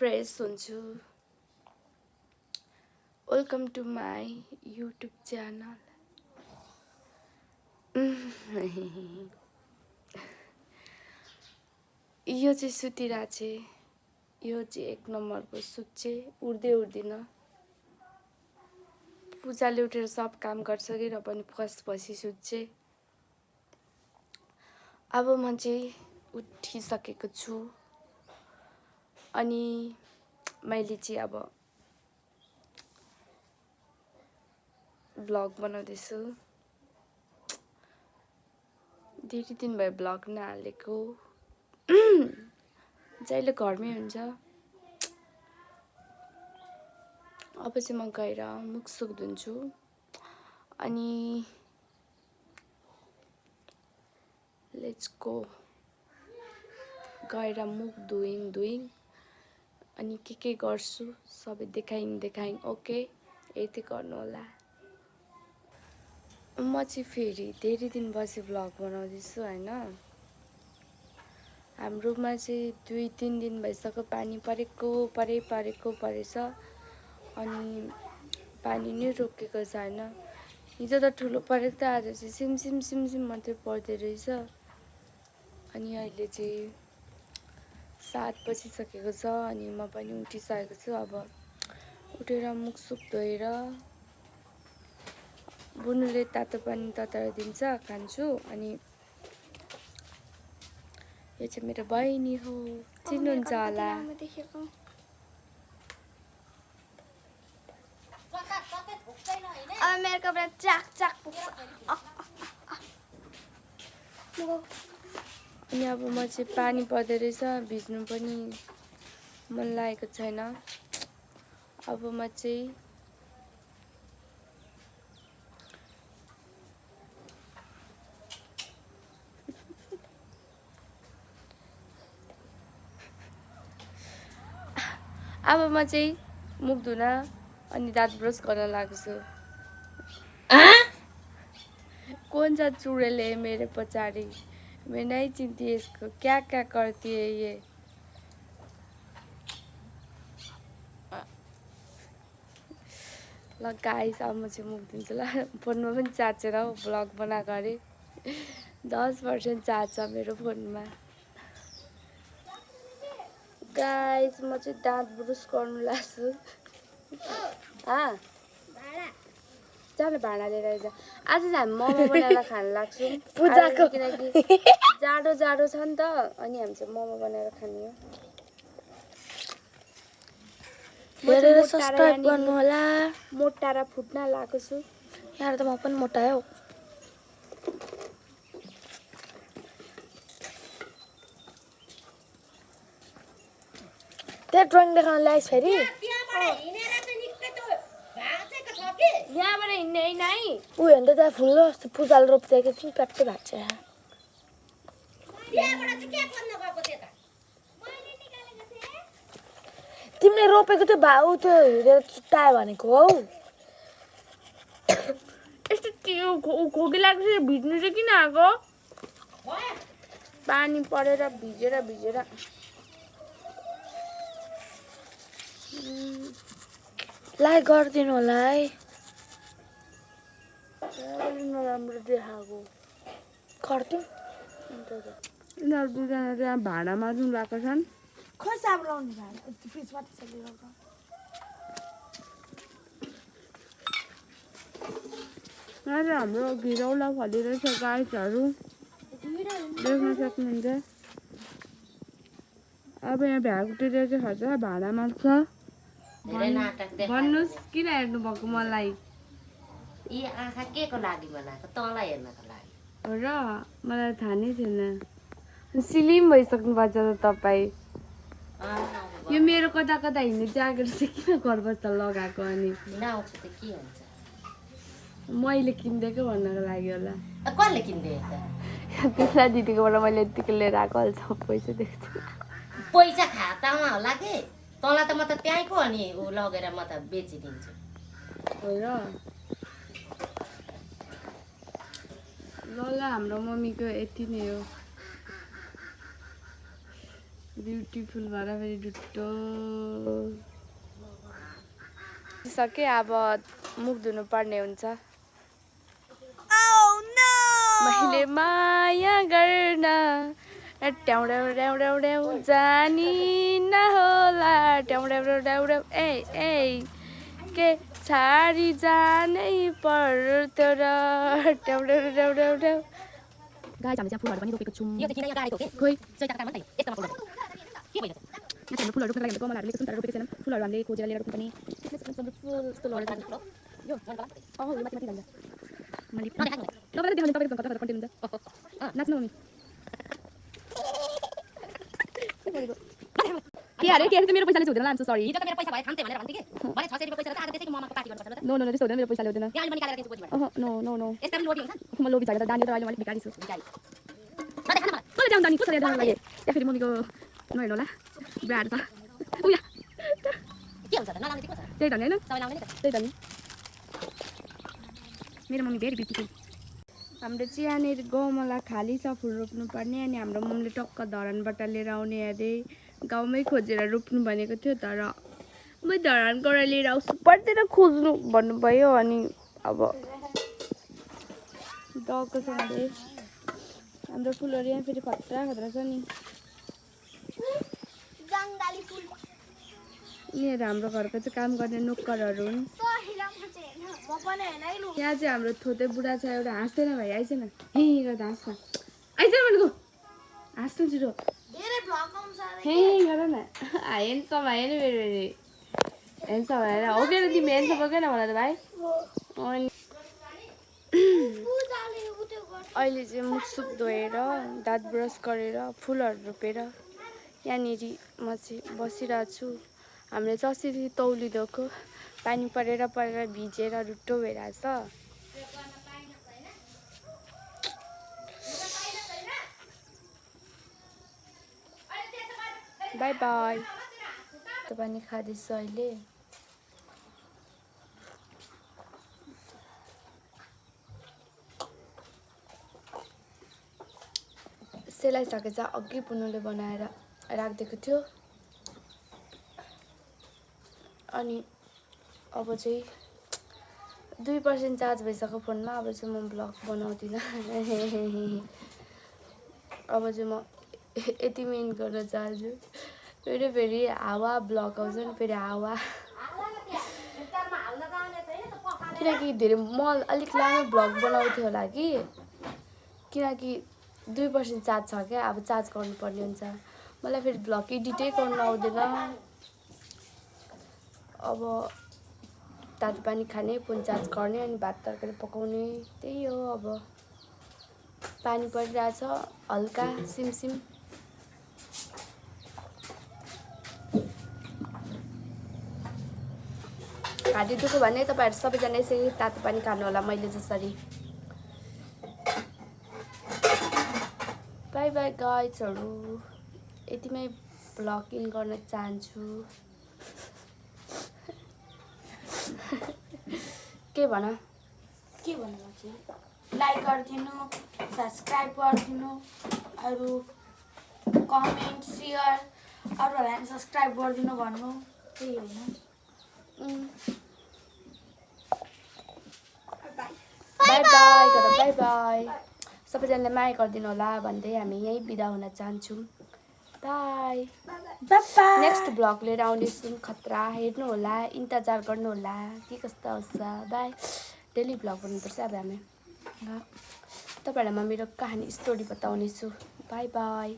Fresh हुन्छु। Welcome to my YouTube channel. यो चाहिँ सुतिरहेको छ। यो चाहिँ एक नम्बरको सुत्छे, उठ्दै उठ्दिन। पूजाले उठेर सब काम गर्छ कि र पनि पछि सुत्छे। अब म चाहिँ उठिसकेको छु अनि मैले चाहिँ अब भ्लग बनाउँदैछु। धेरै दिन भयो भ्लग नहालेको। जहिले घरमै हुन्छ। अब चाहिँ म गएर मुख सुख धुन्छु अनि लेट्स गो। गएर मुख धुइङ अनि के गर्छु सबै देखाइङ। ओके, यति गर्नु होला। म चाहिँ फेरि धेरै दिनपछि भ्लग बनाउँदैछु हैन। हाम्रोमा चाहिँ 2-3 दिन भइसक्यो पानी परेछ अनि पानी नै रोकेको छैन। हिजो त ठुलो परेको त आज चाहिँ सिमसिम मात्रै पर्दै रहेछ। अनि अहिले चाहिँ 7 बजिसकेको छ अनि म पनि उठिसकेको छु। अब उठेर मुख सुख धोएर बुनुले तातो पानी तताएर दिन्छ, खान्छु। अनि यो चाहिँ मेरो बहिनी हो, चिन्नुहुन्छ होला। अब मेरो कपडा चाक पुग्छ। अनि अब म चाहिँ पानी पर्दै रहेछ, भिज्नु पनि मन लागेको छैन। अब म चाहिँ मुख धुन अनि दाँत ब्रस गर्न लाग्छु। कौन सा चुड़ैल है मेरे पछाडि? मैं नहीं चिन्ती इसको, क्या करती है ये? ल गाइस, अब म चाहिँ मुख धुन्छु ल। फोनमा पनि चार्ज छैन, भ्लग बनाएको अरे 10% चार्ज छ मेरो फोनमा। गाइस, म चाहिँ दाँत ब्रस गर्नु लाग्छु। जान भाँडा लिएर आइज। आज चाहिँ हामी मोमो बनाएर खान लाग्छौँ पूजाको, किनकि जाडो छ नि त। अनि हामी चाहिँ मोमो बनाएर खाने हो। हेरेर सब्स्क्राइब गर्नु होला। मोटा र फुट्न लागेको छु। यहाँ त म पनि मोटा हो। त्यो ड्रइङ देखाउन ल्याइस् फेरि। यहाँबाट हिँड्ने होइन है। ऊ हेर्नु त त्यहाँ फुल अस्ति पूजाले रोपिदिएको थियो, प्याट्टै भएको छ। तिमीले रोपेको त्यो भाउ त्यो हेरेर चुट्टायो भनेको हौ। यस्तो खोकी लाग्छ, भिज्नु चाहिँ किन आएको? पानी परेर भिजेर लाइक गरिदिनु होला है। नराम्रो देखाएको खर्दिउँ। यिनीहरू दुईजना त्यहाँ भाँडा माझ्नु गएको छन्। खोइ साब लाउने भाँडा फ्रिजमा त्यसरी राख्दा। यहाँ चाहिँ हाम्रो घिरौला फलिरहेछ गाइसहरू, देख्न सक्नुहुन्छ। अब यहाँ भ्यागुटीले चाहिँ खर्च भाँडा माग्छ। भन्नुहोस् किन हेर्नु भएको मलाई? यी आँखा के को लागि बनाएको? तँलाई हेर्नको लागि र मलाई थाहा नै थिएन। सिलिम भइसक्नु भएको छ त तपाईँ। यो मेरो कता हिँड्ने ज्याकेट चाहिँ किन घरबस्दा लगाएको? अनि नआउँछ त के हुन्छ? मैले किनिदिएको भन्नको लागि होला। कसले किनिदिएको त? तिमीलाई दिदीकोबाट मैले यतिको लिएर आएको अल्छ पैसा दिएको छु। पैसा खातामा होला कि? तँलाई त म त त्यहीँ पो अनि ऊ लगेर म त बेचिदिन्छु। हो र? ल हाम्रो मम्मीको यति नै हो। ब्युटिफुल भएर फेरि डुट्टो सके। अब मुख धुनु पर्ने हुन्छ। मैले माया गर्न ट्याउड्याउ जानी नहोला ट्याउड्याउ ए के छाडी जानै पर्छ र ट्याउड्याउ गाई हामी चाहिँ फुलहरू पनि रोपेको छौँ। यो त किन यो गाडेको के खोइ चैतका मात्रै यस्तोमा फुल रोपेको के भइरहेछ यहाँ चाहिँ फुलहरू रोप्नको लागि कमलहरू लिएको छौँ तर रोपेको छैनौँ। फुलहरू हामीले खोजेर लिएर रोप्नु पनि फुल यस्तो लडेको छ। यो मनका यो माथि माथि जान्छ। मैले नदेखाउनु तपाईँले देखाउने तपाईँको कता कता कन्टेन्ट हुन्छ। नाच्नु मम्मी के अरे के मेरो पैसाले चाहिँ हुँदैन। आम सरी हिजो त मेरो पैसा भयो खान्थे भनेर भन्थे के भने 600 रुपैयाँ पैसा र आज त्यसैको ममाको पार्टी गर्नुपर्छ र नो नो त्यस्तो हुँदैन। मेरो पैसाले हुँदैन। यहाँ अहिले पनि निकालेर दिन्छु गोजीबाट नो नो नो यस्ता पनि लोभी हुन्छ म लोभी छैन त। दानी त अहिले मैले भिखारी छु। भिखारी नदेखाउनु मलाई कसले जाउँ दानी कसरी जानु लागि त्यहाँ फेरि मम्मीको नहेर्नु होला बिहार छ उया के हुन्छ त नलाउने के छ त्यही त नि होइन सबै लाउने नि त त्यही त नि मेरो मम्मी भेरी ब्युटिफुल। हाम्रो चाहिँ यहाँनिर गहुँमला खाली छ फुल रोप्नु पर्ने अनि हाम्रो मम्मीले टक्क धरानबाट लिएर आउने अरे गाउँमै खोजेर रोप्नु भनेको थियो तर म धरानबाट लिएर आउँछु पर्दैन खोज्नु भन्नुभयो। अनि अब गएको छ अरे हाम्रो फुलहरू यहाँ फेरि खतरा खतरा छ नि। यिनीहरू हाम्रो घरको चाहिँ काम गर्ने नोकरहरू हुन्। यहाँ चाहिँ हाम्रो थोते बुढा छ एउटा हाँस्दैन भाइ आइसेन हे गर्दा हाँस्न आइसेन भनेको हाँस्नु छिटो हे गर न हेन्सम भयो नि मेरो हेन्सम भएर हो कि तिमी हेन्सम हो किन भन त भाइ। अनि अहिले चाहिँ मुखसुख धोएर दाँत ब्रस गरेर फुलहरू रोपेर यहाँनिर म चाहिँ बसिरहेको छु। हामीले चाहिँ अस्ति तौलिदिएको पानी परेर भिजेर रुट्टो भइरहेछ। By by. त पानी खाँदैछ अहिले। सेलाइसके चाहिँ अघि पुनुले बनाएर राखिदिएको थियो। अनि अब चाहिँ 2% चार्ज भइसक्यो फोनमा। अब चाहिँ म ब्लग बनाउँदिनँ। अब चाहिँ म यतिमै इन्ड गर्न चाहन्छु। फेरि हावा ब्लग आउँछ नि फेरि हावा किनकि धेरै म अलिक लामो ब्लग बनाउँथ्यो होला कि किनकि 2% चार्ज छ क्या। अब चार्ज गर्नुपर्ने हुन्छ। मलाई फेरि ब्लग एडिटै गर्नु आउँदैन। अब तातो पानी खाने फोन चार्ज गर्ने अनि भात तरकारी पकाउने त्यही हो। अब पानी परिरहेछ हल्का सिमसिम। घाँटी दुख्यो भने तपाईँहरू सबैजना यसरी तातो पानी खानु होला मैले जसरी। बाई बाई गाइजहरू यतिमै ब्लग इन गर्न चाहन्छु। के भन के भन्नु चाहिँ लाइक गरिदिनु सब्सक्राइब गरिदिनु अरू कमेन्ट सेयर अरूहरूलाई सब्सक्राइब गरिदिनु भन्नु त्यही होइन। बाई बाई गर बाई बाई। सबैजनाले माया गरिदिनु होला भन्दै हामी यहीँ बिदा हुन चाहन्छौँ। बाई। नेक्स्ट ब्लग लिएर आउनेछु खतरा हेर्नु होला इन्तजार गर्नु होला के कस्तो आउँछ। बाई। डेली ब्लग बनाउनुपर्छ अब हामी। तपाईँहरूलाई म मेरो कहानी स्टोरी बताउनेछु। By by.